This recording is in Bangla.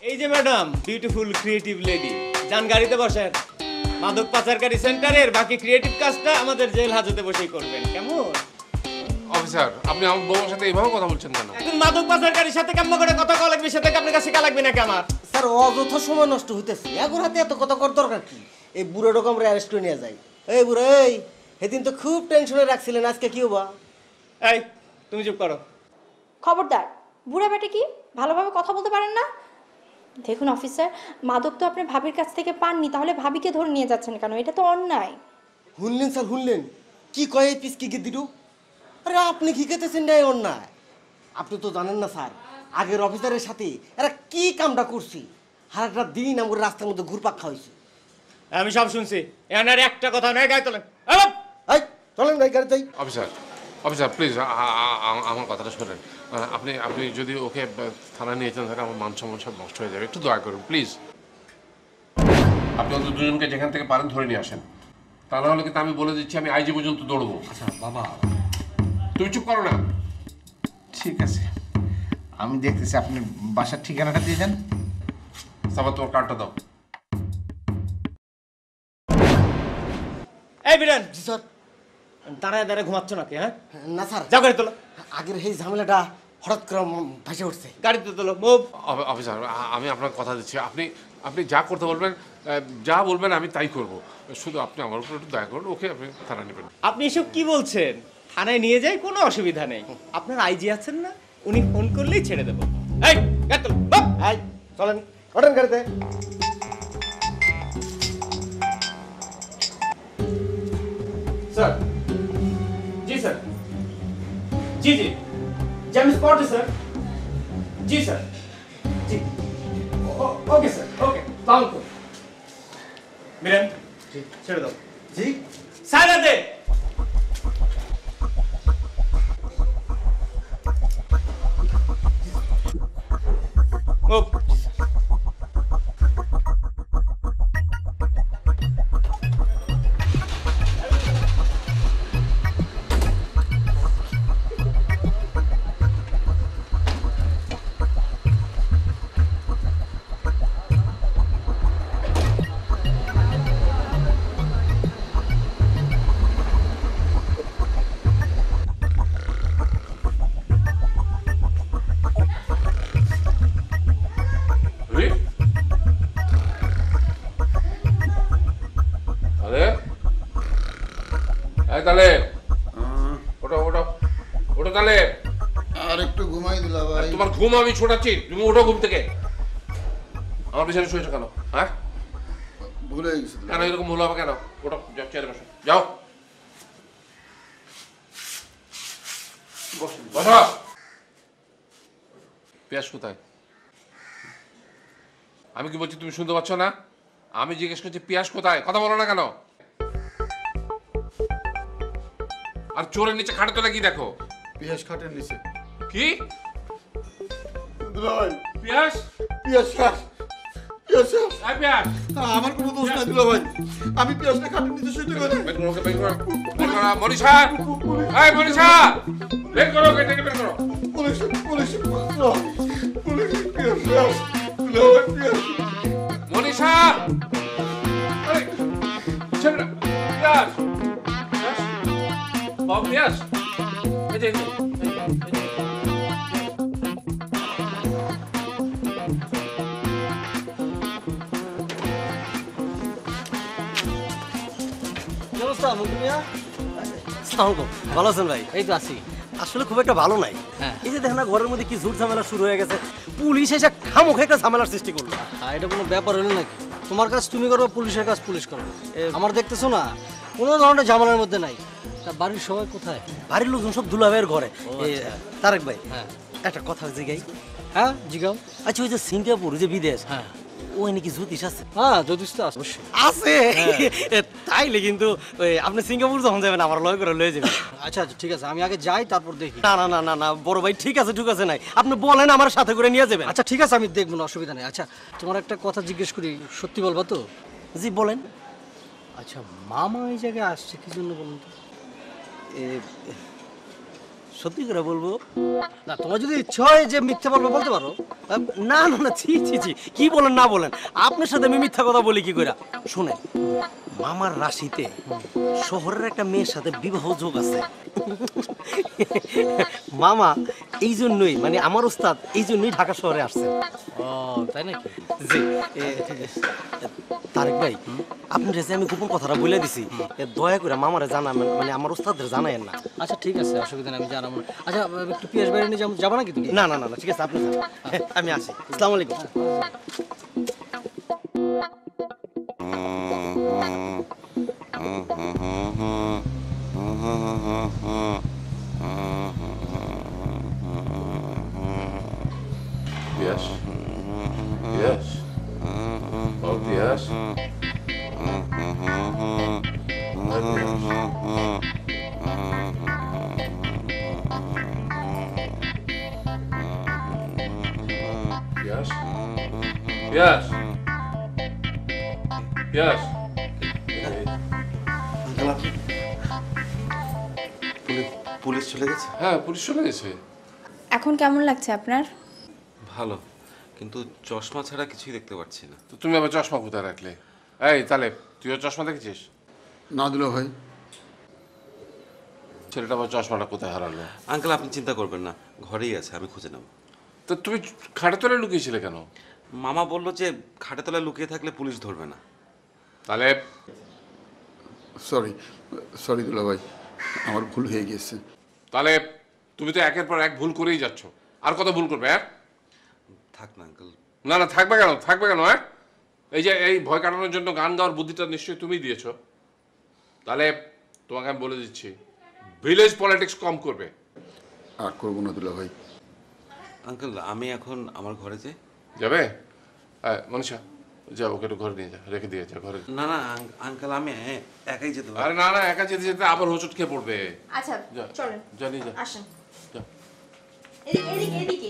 এই যে ম্যাডাম, বিউটিফুল ক্রিয়েটিভ লেডি, যান গাড়িতে বসেন। মাদক পাচারকারী সেন্টারের বাকি ক্রিয়েটিভ কাজটা আমাদের জেল হাজতে বসেই করবেন, কেমন? অফিসার, আপনি আমার বউর সাথে এইভাবে কথা বলছেন কেন? একজন মাদক পাচারকারীর সাথে কেমন করে কথা কওয়া লাগবে সেটা কি আপনার কাছে কা লাগবে নাকি আমার? স্যার অযথা সময় নষ্ট হইতেছে, এখন হাতে এত কথা কর দরকার কি? এই বুড়ো রকম অ্যারেস্ট করে নিয়ে যাই। এই বুড়ো, এই সেদিন তো খুব টেনশনে রাখছিলেন, আজকে কি হবা? এই তুমি চুপ করো। খবরদার, বুড়া বেটা কি ভালোভাবে কথা বলতে পারেন না? দেখুন অফিসার, মাদক তো আপনি ভাবির কাছ থেকে পাননি, তাহলে ভাবিকে ধরে নিয়ে যাচ্ছেন কেন? এটা তো অন্যায়। শুনলেন স্যার, শুনলেন কি কয় এই পিস কি দিলু? আরে আপনি কি খেতেছেন না অন্যায়? আপনি তো জানেন না স্যার, আগের অফিসারের সাথে এরা কি কামটা করছি, হারাটা দিন আমার রাস্তার মধ্যে ঘুরপাক খাওয়াইছে। আমি সব শুনছি, এনার একটা কথা নয়, গায়ে তোলেন। এই চলেন ভাই গাড়িতে। অফিসার, অফিসার প্লিজ আমার কথাটা শোনেন। আপনি আপনি যদি ওকে থানায় নিয়ে যেতেন তাহলে আমার মান সম্মান সব নষ্ট হয়ে যাবে। একটু দয়া করুন প্লিজ। আপনি ওদের দুজনকে যেখান থেকে পারেন ধরে নিয়ে আসেন, তা না হলে কিন্তু আমি বলে দিচ্ছি আমি আইজি পর্যন্ত দৌড়বো। আচ্ছা বাবা, তুমি চুপ করো না। ঠিক আছে, আমি দেখতেছি। আপনি বাসার ঠিকানাটা দিয়ে যান। সাবা তোমার কার্ডটা দাও। এই বিরান, জি স্যার। দাঁড়ায় দাঁড়ায় ঘুমাচ্ছ নাকি? হ্যাঁ, না স্যার, যাও গাড়ি তোলো। আগের এই ঝামেলাটা হঠাৎ করে ভেসে উঠছে। গাড়িতে তোলো, মুভ। অফিসার, আমি আপনার কথা দিচ্ছি, আপনি আপনি যা করতে বলবেন, যা বলবেন আমি তাই করব। শুধু আপনি আমার উপর একটু দয়া করুন, ওকে আপনি থানায় নেবেন। আপনি এসব কি বলছেন? থানায় নিয়ে যাই, কোনো অসুবিধা নেই। আপনার আইজি আছেন না, উনি ফোন করলেই ছেড়ে দেবো। এই গাড়ি তোলো, মুভ। এই চলেন, ওঠেন গাড়িতে। স্যার, জি স্যার, জি জি জি আমি স্পটে স্যার, জি স্যার, জি ওকে স্যার, ওকে তাহলে তো মিরেন ছেড়ে দাও। জি সাইরা দে। মুভ। তাহলে ওটা ওটা ওটা তাহলে আর একটু ঘুমাই দিলা ভাই। তোমার ঘুম আমি ছোটাচ্ছি, তুমি ওঠো ঘুম থেকে। আমার পিছনে শুয়েছো কেন? হ্যাঁ, ভুলে গেছি। কেন এরকম ভুল হবে কেন? ওটা চেয়ারে বসো, যাও বসো। পেঁয়াজ কোথায়? আমি কি বলছি তুমি শুনতে পাচ্ছ না? আমি জিজ্ঞেস করছি পেঁয়াজ কোথায়, কথা বলো না কেন? আর চোরের নিচে খাটে তোলা কি দেখো? পিয়াস খাটের নিচে। কি দুলা ভাই, পেঁয়াজ? পিয়াস খাট, পিয়াস খাট। আয় পেঁয়াজ, আমার কোনো দোষ নাই দুলা ভাই, আমি পিয়াসটা খাটের নিচে শুইতে পারি। বের করো, বের করো, বের করো। মনীষা, এই মনীষা, বের করো, কেটে বের করো। পুলিশ, পুলিশ, পুলিশ, পিয়াস খাট, দুলা ভাই, পিয়াস। মনীষা, আরে ছেড়ে না। পেঁয়াজ, পেঁয়াজ, বাবু পেঁয়াজ, এই যে, এই যে, এই যে। ভালো আছেন ভাই? এই তো আছি। আসলে খুব একটা ভালো নাই। হ্যাঁ। এই যে দেখেন না, ঘরের মধ্যে কি ঝুট ঝামেলা শুরু হয়ে গেছে, পুলিশ এসে খামোখা একটা ঝামেলার সৃষ্টি করলো। এটা কোনো ব্যাপার হলো নাকি? তোমার কাজ তুমি করো, পুলিশের কাজ পুলিশ করো। আমার দেখতেছো না কোনো ধরনের ঝামেলার মধ্যে নাই। তা বাড়ির সবাই কোথায়? বাড়ির লোকজন সব দুলাভাইয়ের ঘরে। তারেক ভাই, হ্যাঁ একটা কথা জিগাই। হ্যাঁ জিগাও। আচ্ছা, ওই যে সিঙ্গাপুর, ওই যে বিদেশ, হ্যাঁ ওই নাকি জ্যোতিষ আছে? হ্যাঁ জ্যোতিষ তো অবশ্যই আছে। তাইলে কিন্তু আপনি সিঙ্গাপুর যখন যাবেন আমার লয় করে লয়ে যাবেন। আচ্ছা আচ্ছা ঠিক আছে, আমি আগে যাই তারপর দেখি। না না না না না বড় ভাই, ঠিক আছে ঠিক আছে, নাই আপনি বলেন আমার সাথে করে নিয়ে যাবেন। আচ্ছা ঠিক আছে, আমি দেখবো না, অসুবিধা নেই। আচ্ছা তোমার একটা কথা জিজ্ঞেস করি, সত্যি বলবা তো? জি বলেন। আচ্ছা মামা এই জায়গায় আসছে কি জন্য বলুন তো? সত্যি করে বলবো? না, তোমার যদি ইচ্ছে হয় যে মিথ্যা বলবো বলতে পারো। না না না, ছি ছি ছি, কি বলেন না বলেন, আপনার সাথে আমি মিথ্যা কথা বলি কি করে? শুনেন, মামার রাশিতে শহরের একটা মেয়ের সাথে বিবাহ যোগ আছে। মামা এই জন্যই, মানে আমার ওস্তাদ এই জন্যই ঢাকা শহরে আসছে। ও তাই নাকি? জি, তারেক ভাই, আপনার কাছে আমি গোপন কথাটা বলে দিছি, দয়া করে মামারে জানাবেন, মানে আমার ওস্তাদের জানায়েন না। আচ্ছা ঠিক আছে, অসুবিধা নেই, আমি জানাবো। আচ্ছা একটু পিয়াস বাইরে নিয়ে যাবো নাকি তুমি? না না না না, ঠিক আছে, আপনি যান। আমি আসি, আসসালামু আলাইকুম। Yes. Yes. Oh, yes. Yes. Yes. Yes. Police চলে গেছে? হ্যাঁ, পুলিশ চলে গেছে। এখন কেমন লাগছে আপনার? ভালো, কিন্তু চশমা ছাড়া কিছুই দেখতে পাচ্ছি না। তো তুমি আবার চশমা কোথায় রাখলে? এই তাহলে তুইও চশমা দেখেছিস? না দিল ভাই। ছেলেটা আবার চশমাটা কোথায় হারালো? আঙ্কেল, আপনি চিন্তা করবেন না, ঘরেই আছে, আমি খুঁজে নেব। তো তুমি খাটে তলে লুকিয়েছিলে কেন? মামা বলল যে খাটে তলায় লুকিয়ে থাকলে পুলিশ ধরবে না। তাহলে সরি সরি দুলা ভাই, আমার ভুল হয়ে গিয়েছে। তাহলে তুমি তো একের পর এক ভুল করেই যাচ্ছ, আর কত ভুল করবে? হ্যাঁ, থাক না আঙ্কেল। না না, থাকবে কেন, থাকবে কেন? হ্যাঁ, এই যে এই ভয় কাটানোর জন্য গান গাওয়ার বুদ্ধিটা নিশ্চয়ই তুমিই দিয়েছো। তাহলে তোমাকে আমি বলে দিচ্ছি, ভিলেজ পলিটিক্স কম করবে। আর করবো না দুলা ভাই। আঙ্কেল, আমি এখন আমার ঘরে যাই। যাবে? হ্যাঁ মনীষা, যা ওকে একটু ঘরে নিয়ে যা, রেখে দিয়ে যা ঘরে। না না আঙ্কেল, আমি একাই যেতে পারি। আরে না না, একা যেতে যেতে আবার হোঁচট খেয়ে পড়বে। আচ্ছা যা চলেন, যা নিয়ে যা আসেন, যা। এদিকে এদিকে এদিকে